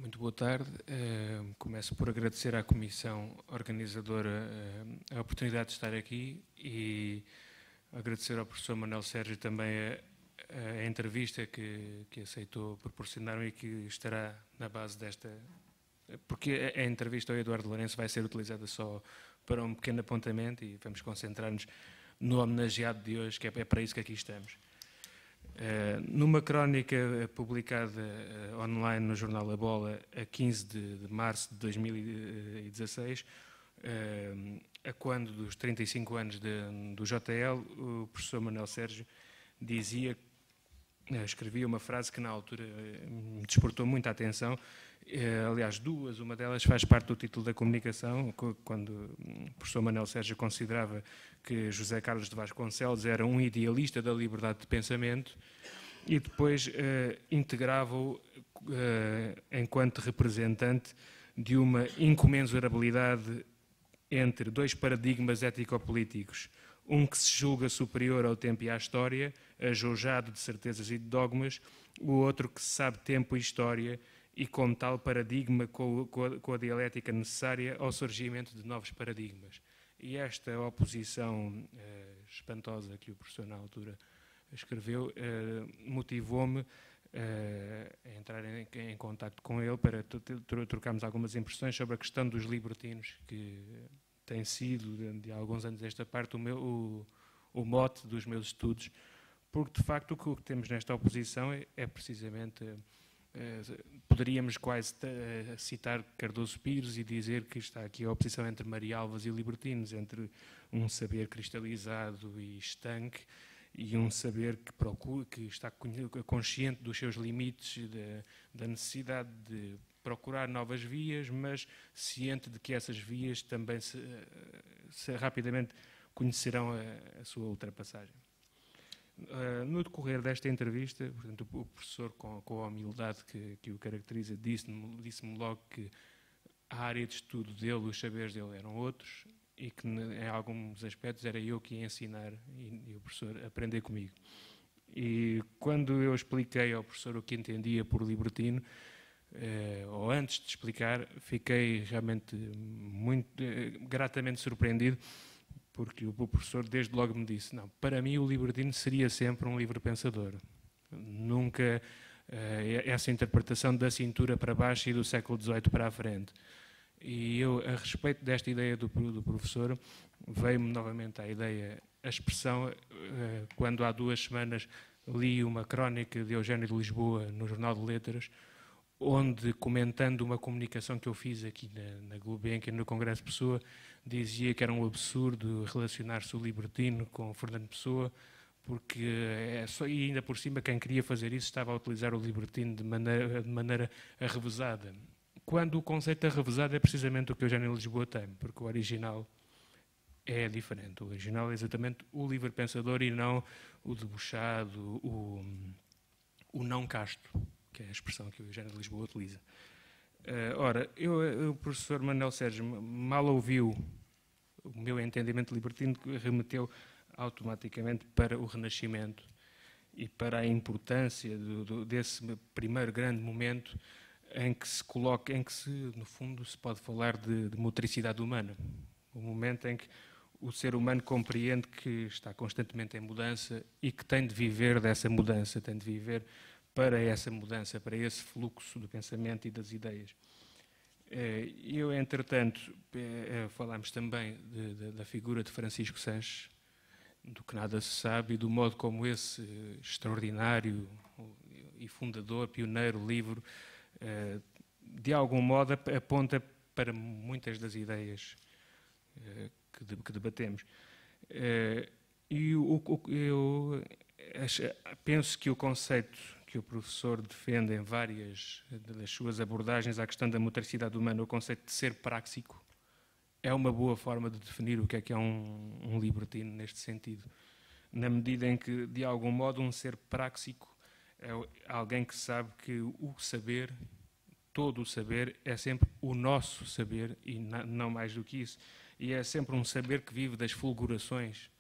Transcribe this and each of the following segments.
Muito boa tarde. Começo por agradecer à Comissão Organizadora a oportunidade de estar aqui e agradecer ao professor Manuel Sérgio também a entrevista que aceitou proporcionar e que estará na base desta... Porque a entrevista ao Eduardo Lourenço vai ser utilizada só para um pequeno apontamento e vamos concentrar-nos no homenageado de hoje, que é para isso que aqui estamos. Numa crónica publicada online no jornal A Bola a 15 de março de 2016, a quando dos 35 anos do JL, o professor Manuel Sérgio escrevia uma frase que na altura me despertou muita atenção. Aliás, uma delas faz parte do título da comunicação, quando o professor Manuel Sérgio considerava que José Carlos de Vasconcelos era um idealista da liberdade de pensamento e depois integrava-o enquanto representante de uma incomensurabilidade entre dois paradigmas ético-políticos, um que se julga superior ao tempo e à história, ajojado de certezas e de dogmas, o outro que sabe tempo e história e, como tal, paradigma com a dialética necessária ao surgimento de novos paradigmas. E esta oposição espantosa que o professor na altura escreveu motivou-me a entrar em contacto com ele para trocarmos algumas impressões sobre a questão dos libertinos, que tem sido, de alguns anos esta parte, o mote dos meus estudos, porque, de facto, o que temos nesta oposição é precisamente... poderíamos quase citar Cardoso Pires e dizer que está aqui a oposição entre marialvas e libertinos, entre um saber cristalizado e estanque e um saber que está consciente dos seus limites, da necessidade de procurar novas vias, mas ciente de que essas vias também rapidamente conhecerão a sua ultrapassagem. No decorrer desta entrevista, portanto, o professor, com a humildade que o caracteriza, disse-me logo que a área de estudo dele, os saberes dele eram outros e que, em alguns aspectos, era eu que ia ensinar e o professor aprender comigo. E quando eu expliquei ao professor o que entendia por libertino, ou antes de explicar, fiquei realmente muito gratamente surpreendido, porque o professor desde logo me disse, não, para mim o libertino seria sempre um livre pensador. Nunca essa interpretação da cintura para baixo e do século XVIII para a frente. E eu, a respeito desta ideia do professor, veio-me novamente à ideia, a expressão, quando há 2 semanas li uma crónica de Eugênio de Lisboa no Jornal de Letras, onde, comentando uma comunicação que eu fiz aqui na Gulbenkian, no Congresso Pessoa, dizia que era um absurdo relacionar-se o libertino com Fernando Pessoa, porque e ainda por cima quem queria fazer isso estava a utilizar o libertino de maneira arrevesada. Quando o conceito arrevesado é precisamente o que Eugênio de Lisboa tem, porque o original é diferente. O original é exatamente o livre pensador e não o debochado, o não casto, que é a expressão que o Eugênio de Lisboa utiliza. Ora, o professor Manuel Sérgio mal ouviu o meu entendimento libertino, que remeteu automaticamente para o Renascimento e para a importância desse primeiro grande momento em que no fundo, se pode falar de motricidade humana. O momento em que o ser humano compreende que está constantemente em mudança e que tem de viver dessa mudança, tem de viver para essa mudança, para esse fluxo do pensamento e das ideias. Eu, entretanto, falámos também da figura de Francisco Sanches, do que nada se sabe, e do modo como esse extraordinário e fundador, pioneiro livro, de algum modo aponta para muitas das ideias que debatemos. E eu penso que o conceito que o professor defende em várias das suas abordagens à questão da motricidade humana, o conceito de ser práxico, é uma boa forma de definir o que é um libertino neste sentido. Na medida em que, de algum modo, um ser práxico é alguém que sabe que o saber, todo o saber, é sempre o nosso saber e não mais do que isso. E é sempre um saber que vive das fulgurações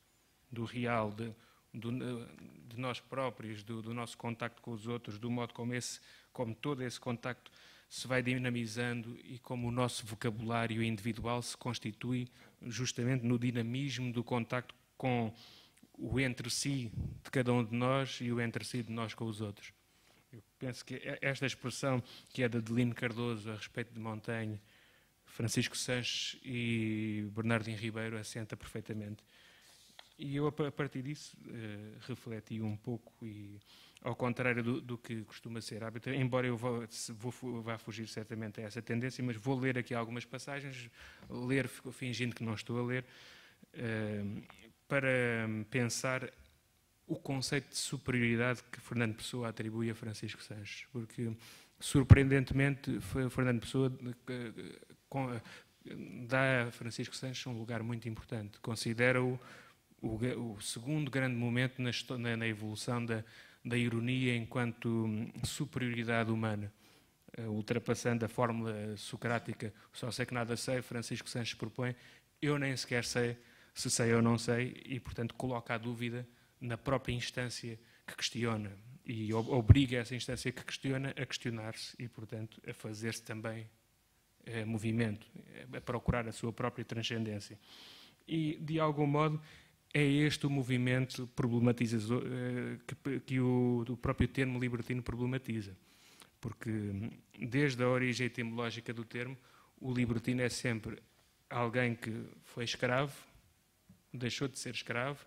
do real, de nós próprios, do nosso contacto com os outros, do modo como todo esse contacto se vai dinamizando e como o nosso vocabulário individual se constitui justamente no dinamismo do contacto com o entre-si de cada um de nós e o entre-si de nós com os outros. Eu penso que esta expressão, que é de Adelino Cardoso a respeito de Montaigne, Francisco Sanches e Bernardino Ribeiro, assenta perfeitamente. E eu, a partir disso, refleti um pouco e, ao contrário do que costuma ser hábito, embora eu vá fugir certamente a essa tendência, mas vou ler aqui algumas passagens, ler fingindo que não estou a ler, para pensar o conceito de superioridade que Fernando Pessoa atribui a Francisco Sanches, porque, surpreendentemente, Fernando Pessoa dá a Francisco Sanches um lugar muito importante. Considera-o o segundo grande momento na evolução da ironia enquanto superioridade humana, ultrapassando a fórmula socrática, só sei que nada sei. Francisco Sanches propõe, eu nem sequer sei se sei ou não sei, e, portanto, coloca a dúvida na própria instância que questiona e obriga essa instância que questiona a questionar-se e, portanto, a fazer-se também movimento, a procurar a sua própria transcendência. E, de algum modo, é este o movimento problematizador que o próprio termo libertino problematiza. Porque, desde a origem etimológica do termo, o libertino é sempre alguém que foi escravo, deixou de ser escravo,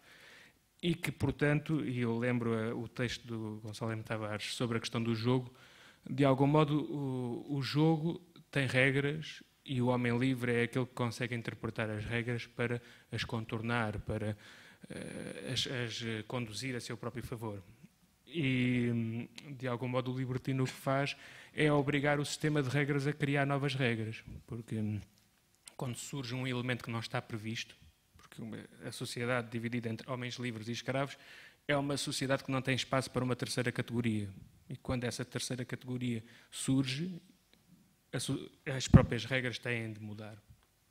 e que, portanto, e eu lembro o texto do Gonçalo M. Tavares sobre a questão do jogo, de algum modo o jogo tem regras e o homem livre é aquele que consegue interpretar as regras para as contornar, para as conduzir a seu próprio favor. E, de algum modo, o libertino o que faz é obrigar o sistema de regras a criar novas regras, porque quando surge um elemento que não está previsto, porque a sociedade dividida entre homens livres e escravos é uma sociedade que não tem espaço para uma terceira categoria. E quando essa terceira categoria surge, as próprias regras têm de mudar.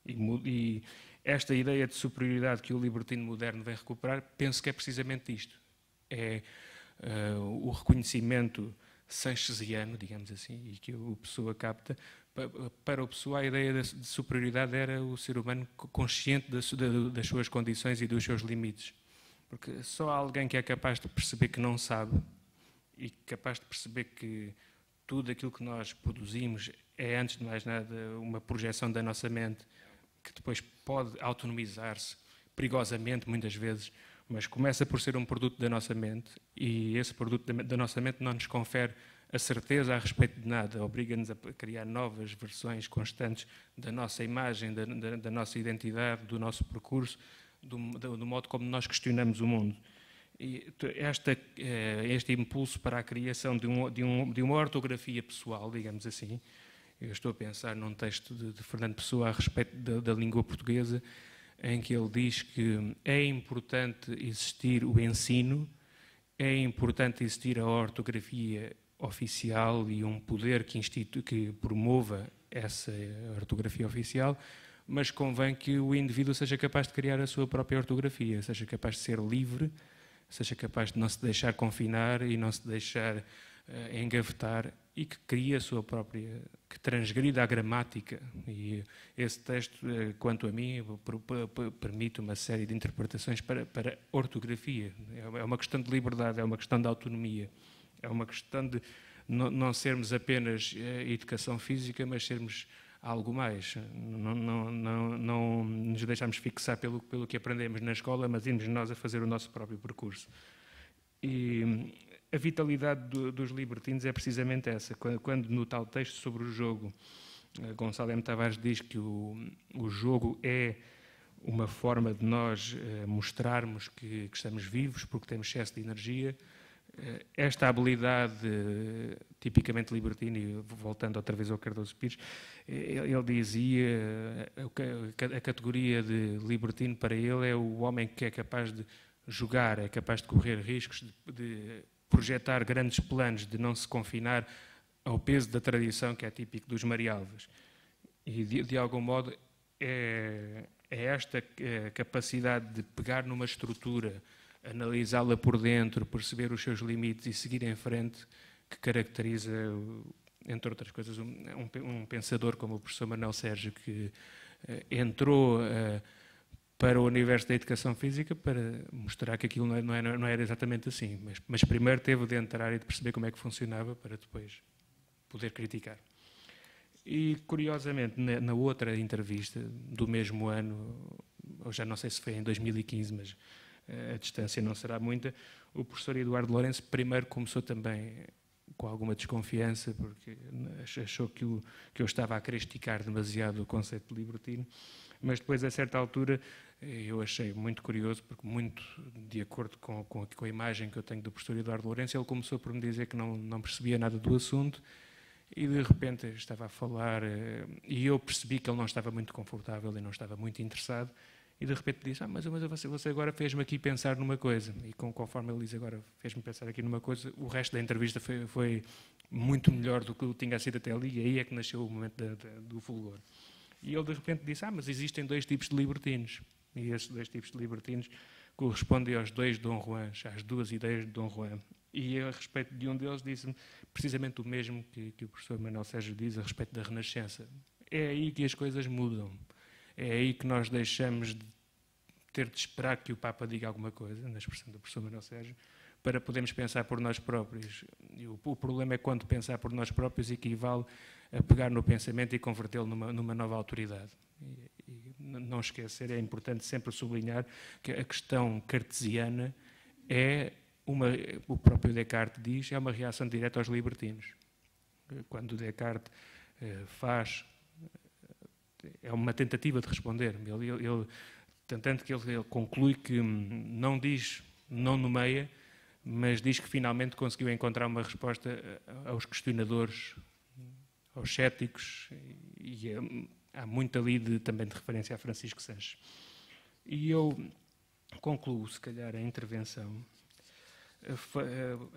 E esta ideia de superioridade que o libertino moderno vem recuperar, penso que é precisamente isto. É o reconhecimento sanchesiano, digamos assim, e que o Pessoa capta. Para o Pessoa, a ideia de superioridade era o ser humano consciente das suas condições e dos seus limites. Porque só alguém que é capaz de perceber que não sabe e capaz de perceber que tudo aquilo que nós produzimos é, antes de mais nada, uma projeção da nossa mente, que depois pode autonomizar-se perigosamente, muitas vezes, mas começa por ser um produto da nossa mente, e esse produto da nossa mente não nos confere a certeza a respeito de nada, obriga-nos a criar novas versões constantes da nossa imagem, da nossa identidade, do nosso percurso, do modo como nós questionamos o mundo. E este impulso para a criação de uma ortografia pessoal, digamos assim, eu estou a pensar num texto de Fernando Pessoa a respeito da língua portuguesa, em que ele diz que é importante existir o ensino, é importante existir a ortografia oficial e um poder que promova essa ortografia oficial, mas convém que o indivíduo seja capaz de criar a sua própria ortografia, seja capaz de ser livre, seja capaz de não se deixar confinar e não se deixar engavetar, e que crie a sua própria, que transgrida a gramática. E esse texto, quanto a mim, permite uma série de interpretações para ortografia. É uma questão de liberdade, é uma questão de autonomia, é uma questão de não sermos apenas educação física, mas sermos algo mais. Não nos deixarmos fixar pelo que aprendemos na escola, mas irmos nós a fazer o nosso próprio percurso. E a vitalidade dos libertinos é precisamente essa. Quando no tal texto sobre o jogo, Gonçalo M. Tavares diz que o jogo é uma forma de nós mostrarmos que estamos vivos porque temos excesso de energia, esta habilidade tipicamente libertina, e voltando outra vez ao Cardoso Pires, ele dizia a categoria de libertino para ele é o homem que é capaz de jogar, é capaz de correr riscos, de projetar grandes planos, de não se confinar ao peso da tradição que é típico dos Marialvas. E de algum modo é esta capacidade de pegar numa estrutura, analisá-la por dentro, perceber os seus limites e seguir em frente, que caracteriza entre outras coisas, um pensador como o professor Manuel Sérgio, que entrou para o universo da educação física para mostrar que aquilo não era exatamente assim, mas primeiro teve de entrar e de perceber como é que funcionava para depois poder criticar. E, curiosamente, na outra entrevista do mesmo ano, eu já não sei se foi em 2015, mas a distância não será muita, o professor Eduardo Lourenço primeiro começou também com alguma desconfiança, porque achou que eu estava a querer esticar demasiado o conceito de libertino, mas depois, a certa altura, eu achei muito curioso, porque muito de acordo com a imagem que eu tenho do professor Eduardo Lourenço, ele começou por me dizer que não percebia nada do assunto, e de repente estava a falar, e eu percebi que ele não estava muito confortável e não estava muito interessado, e de repente disse, mas você agora fez-me aqui pensar numa coisa, e conforme ele diz agora, fez-me pensar aqui numa coisa, o resto da entrevista foi muito melhor do que tinha sido até ali, e aí é que nasceu o momento do fulgor. E ele de repente disse, mas existem dois tipos de libertinos, e esses dois tipos de libertinos correspondem aos dois Dom Juans, às duas ideias de Dom Juan. E a respeito de um deles disse-me precisamente o mesmo que o professor Manuel Sérgio diz a respeito da Renascença. É aí que as coisas mudam. É aí que nós deixamos de ter de esperar que o Papa diga alguma coisa, na expressão do professor Manuel Sérgio, para podermos pensar por nós próprios. E o problema é quando pensar por nós próprios equivale a pegar no pensamento e convertê-lo numa nova autoridade. E não esquecer, é importante sempre sublinhar que a questão cartesiana é o próprio Descartes diz, é uma reação direta aos libertinos. Quando Descartes faz, é uma tentativa de responder. Tanto que ele conclui que não diz, não nomeia, mas diz que finalmente conseguiu encontrar uma resposta aos questionadores, aos céticos, e há muito ali também de referência a Francisco Sanches. E eu concluo, se calhar, a intervenção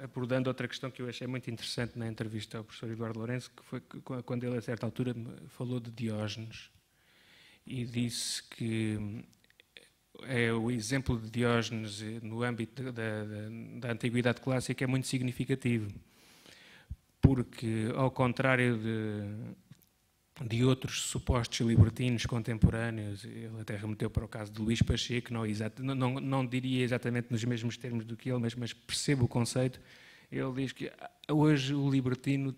abordando outra questão que eu achei muito interessante na entrevista ao professor Eduardo Lourenço, que foi quando ele, a certa altura, falou de Diógenes e disse que o exemplo de Diógenes no âmbito da Antiguidade Clássica é muito significativo, porque, ao contrário de outros supostos libertinos contemporâneos, ele até remeteu para o caso de Luís Pacheco, não diria exatamente nos mesmos termos do que ele, mas percebo o conceito. Ele diz que hoje o libertino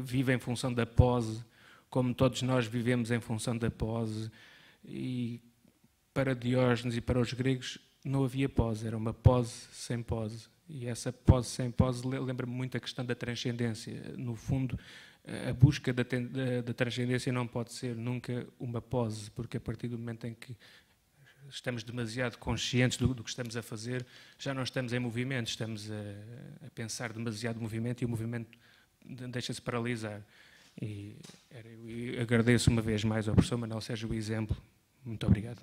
vive em função da pose, como todos nós vivemos em função da pose, e para Diógenes e para os gregos não havia pose, era uma pose sem pose. E essa pose sem pose lembra-me muito a questão da transcendência. No fundo, a busca da transcendência não pode ser nunca uma pose, porque a partir do momento em que estamos demasiado conscientes do que estamos a fazer, já não estamos em movimento, estamos a pensar demasiado movimento e o movimento deixa-se paralisar. E eu agradeço uma vez mais ao professor Manuel Sérgio o exemplo. Muito obrigado.